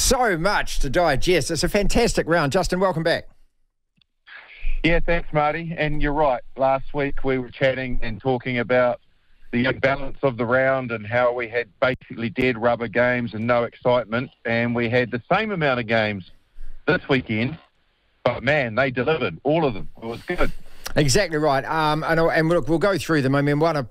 So much to digest. It's a fantastic round. Justin, welcome back. Yeah, thanks, Marty. And you're right. Last week we were chatting and talking about the imbalance of the round and how we had basically dead rubber games and no excitement. And we had the same amount of games this weekend. But, man, they delivered, all of them. It was good. Exactly right. And look, we'll go through them. I mean, Moana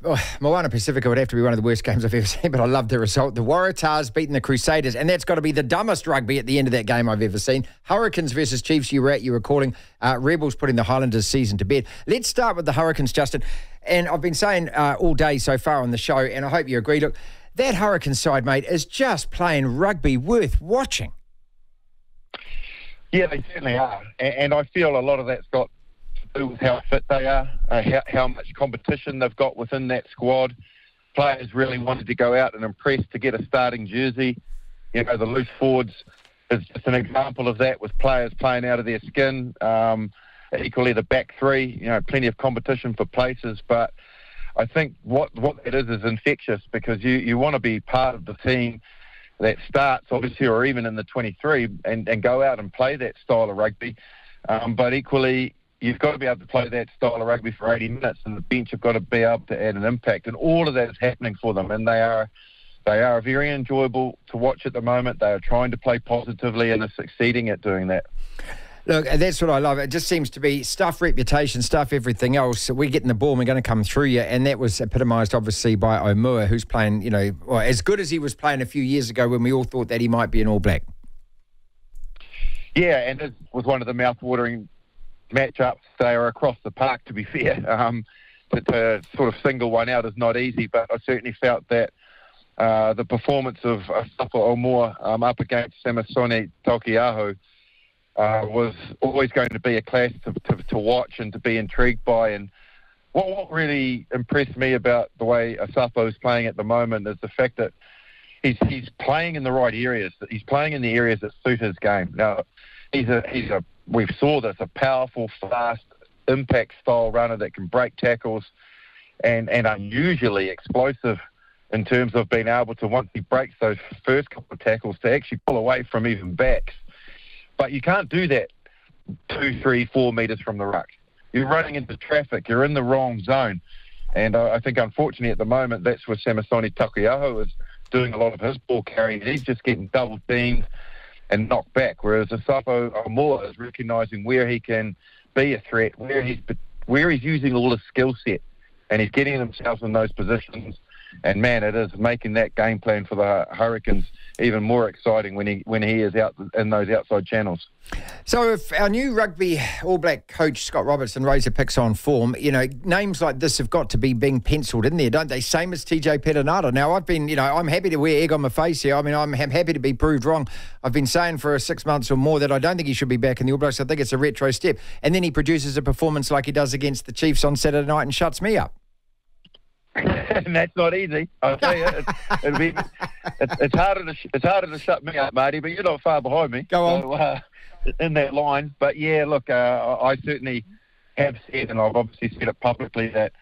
Pacifica would have to be one of the worst games I've ever seen, but I love the result. The Waratahs beating the Crusaders, and that's got to be the dumbest rugby at the end of that game I've ever seen. Hurricanes versus Chiefs, you were calling. Rebels putting the Highlanders season to bed. Let's start with the Hurricanes, Justin. And I've been saying all day so far on the show, and I hope you agree, look, that Hurricanes side, mate, is just playing rugby worth watching. Yeah, they certainly are. And I feel a lot of that's got with how fit they are, how much competition they've got within that squad. Players really wanted to go out and impress to get a starting jersey. You know, the loose forwards is just an example of that, with players playing out of their skin. Equally, the back three, you know, plenty of competition for places. But I think what that is infectious, because you want to be part of the team that starts, obviously, or even in the 23, and go out and play that style of rugby. But equally, you've got to be able to play that style of rugby for 80 minutes, and the bench have got to be able to add an impact. And all of that is happening for them, and they are very enjoyable to watch at the moment. They are trying to play positively and are succeeding at doing that. Look, that's what I love. It just seems to be stuff, reputation, stuff, everything else. We're getting the ball and we're going to come through you. And that was epitomised, obviously, by Omua, who's playing, you know, well, as good as he was playing a few years ago when we all thought that he might be an All Black. Yeah, and it was one of the mouth-watering matchups. They are across the park, to be fair. To sort of single one out is not easy, but I certainly felt that the performance of Safa Omua up against Samisoni Taukei'aho was always going to be a clash to watch and to be intrigued by. And what really impressed me about the way Asapo is playing at the moment is the fact that he's playing in the right areas. He's playing in the areas that suit his game. Now, we've saw this, a powerful, fast, impact-style runner that can break tackles and unusually explosive in terms of being able to, once he breaks those first couple of tackles, to actually pull away from even backs. But you can't do that 2, 3, 4 metres from the ruck. You're running into traffic. You're in the wrong zone. And I think, unfortunately, at the moment, that's where Samisoni Taukei'aho is doing a lot of his ball carrying. He's just getting double-teamed and knocked back, whereas Asapo Omua is recognising where he can be a threat, where he's using all his skill set, and he's getting himself in those positions. And, man, it is making that game plan for the Hurricanes even more exciting when he is out in those outside channels. So if our new rugby All Black coach, Scott Robertson, Razor picks on form, you know, names like this have got to be being penciled in there, don't they? Same as TJ Perenara. Now, I'm happy to wear egg on my face here. I mean, I'm happy to be proved wrong. I've been saying for 6 months or more that I don't think he should be back in the All Blacks. I think it's a retro step. And then he produces a performance like he does against the Chiefs on Saturday night and shuts me up. And that's not easy. I'll tell you, it's harder to shut me up, Marty. But you're not far behind me. Go on. So, in that line. But yeah, look, I certainly have said, and I've obviously said it publicly, that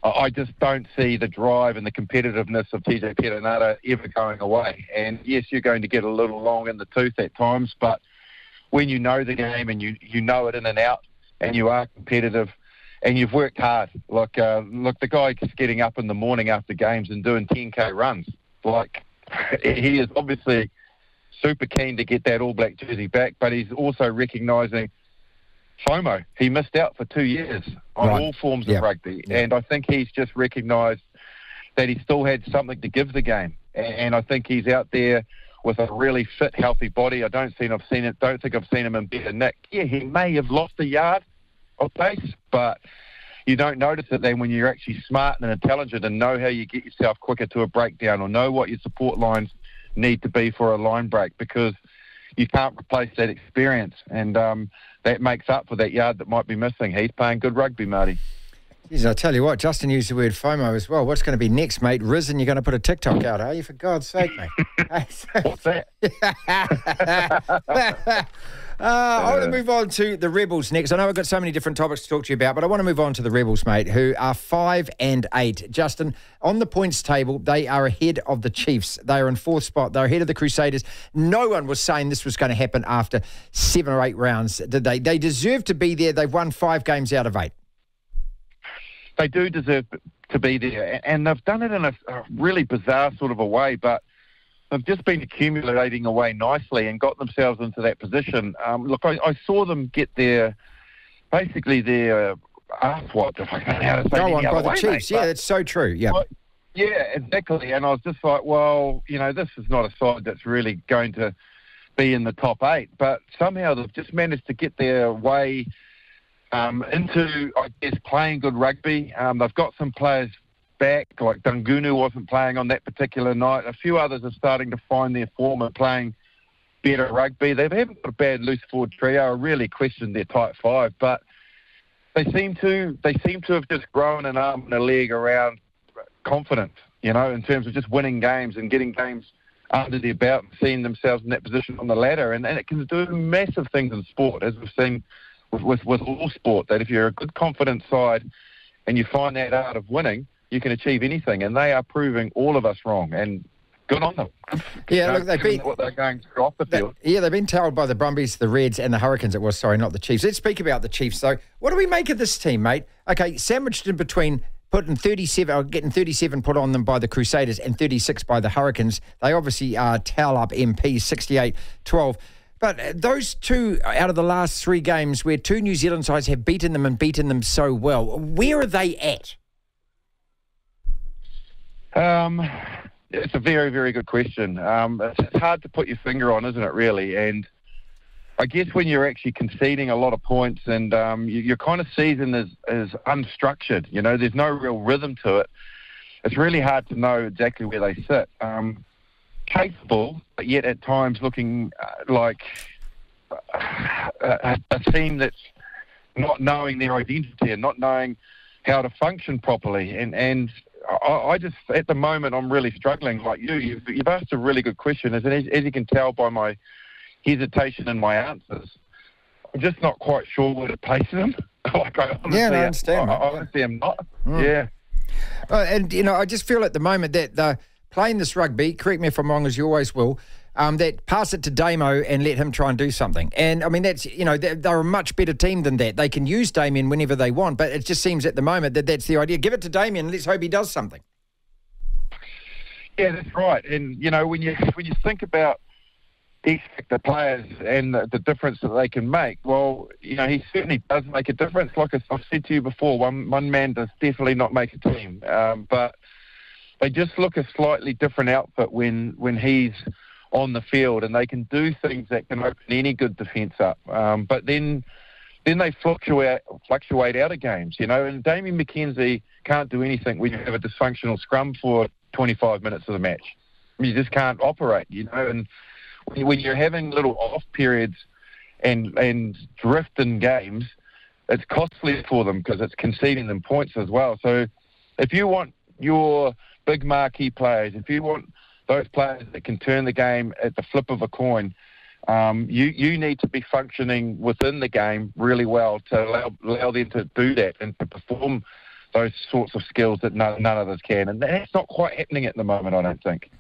I just don't see the drive and the competitiveness of TJ Perenara ever going away. And yes, you're going to get a little long in the tooth at times, but when you know the game and you know it in and out, and you are competitive, and you've worked hard. Look, the guy is getting up in the morning after games and doing 10K runs. Like, he is obviously super keen to get that All Black jersey back, but he's also recognising FOMO. He missed out for 2 years on all forms of rugby. Yeah. And I think he's just recognised that he still had something to give the game. And I think he's out there with a really fit, healthy body. I don't think I've seen him in better nick. Yeah, he may have lost a yard of pace, but you don't notice it then when you're actually smart and intelligent and know how you get yourself quicker to a breakdown, or know what your support lines need to be for a line break, because you can't replace that experience, and that makes up for that yard that might be missing. He's playing good rugby, Marty. Jeez, I tell you what, Justin used the word FOMO as well. What's going to be next, mate? Risen, you're going to put a TikTok out, are you? For God's sake, mate. What's that? I want to move on to the Rebels next. I know I've got so many different topics to talk to you about, but I want to move on to the Rebels, mate, who are 5 and 8. Justin, on the points table, they are ahead of the Chiefs. They are in 4th spot. They're ahead of the Crusaders. No one was saying this was going to happen after 7 or 8 rounds, did they? They deserve to be there. They've won 5 games out of 8. They do deserve to be there, and they've done it in a really bizarre sort of a way, but they've just been accumulating away nicely and got themselves into that position. Look, I saw them get their arse wiped, if I don't know how to say it. Go on, by the way, Chiefs. Mate, yeah, that's so true. Yeah. Yeah, exactly. And I was just like, well, this is not a side that's really going to be in the top 8. But somehow they've just managed to get their way into, I guess, playing good rugby. They've got some players back, like Dungunu wasn't playing on that particular night. A few others are starting to find their form and playing better rugby. They haven't got a bad loose forward trio. I really questioned their tight 5, but they seem to have just grown an arm and a leg around confidence, in terms of just winning games and getting games under their belt and seeing themselves in that position on the ladder. And it can do massive things in sport, as we've seen with all sport, that if you're a good confident side and you find that art of winning, you can achieve anything. And they are proving all of us wrong. And good on them. Yeah, look, they've been what they're going through off the field. They've been tailed by the Brumbies, the Reds, and the Hurricanes. It was, sorry, not the Chiefs. Let's speak about the Chiefs, though. What do we make of this team, mate? Okay, sandwiched in between getting 37 put on them by the Crusaders and 36 by the Hurricanes. They obviously towel up MP 68-12. But those 2 out of the last 3 games where 2 New Zealand sides have beaten them so well, where are they at? It's a very, very good question. It's hard to put your finger on, isn't it, really? And I guess when you're actually conceding a lot of points and your kind of season is unstructured, there's no real rhythm to it, it's really hard to know exactly where they sit. Capable, but yet at times looking like a team that's not knowing their identity and not knowing how to function properly. And I just, at the moment, I'm really struggling. Like you've asked a really good question. As you can tell by my hesitation in my answers, I'm just not quite sure where to place them. I understand. I honestly am not. Mm. Yeah. And, I just feel at the moment that they're playing this rugby, correct me if I'm wrong, as you always will, that pass it to Damo and let him try and do something. And, I mean, that's, they're a much better team than that. They can use Damien whenever they want, but it just seems at the moment that that's the idea. Give it to Damien and let's hope he does something. Yeah, that's right. And, when you think about the players and the difference that they can make, well, he certainly does make a difference. Like I've said to you before, one man does definitely not make a team. But they just look a slightly different outfit when he's on the field, and they can do things that can open any good defence up. But then they fluctuate out of games, and Damien McKenzie can't do anything when you have a dysfunctional scrum for 25 minutes of the match. You just can't operate, and when you're having little off periods and drift in games, it's costly for them because it's conceding them points as well. So if you want your big marquee players, if you want those players that can turn the game at the flip of a coin, you need to be functioning within the game really well to allow them to do that and to perform those sorts of skills that none others can. And that's not quite happening at the moment, I don't think.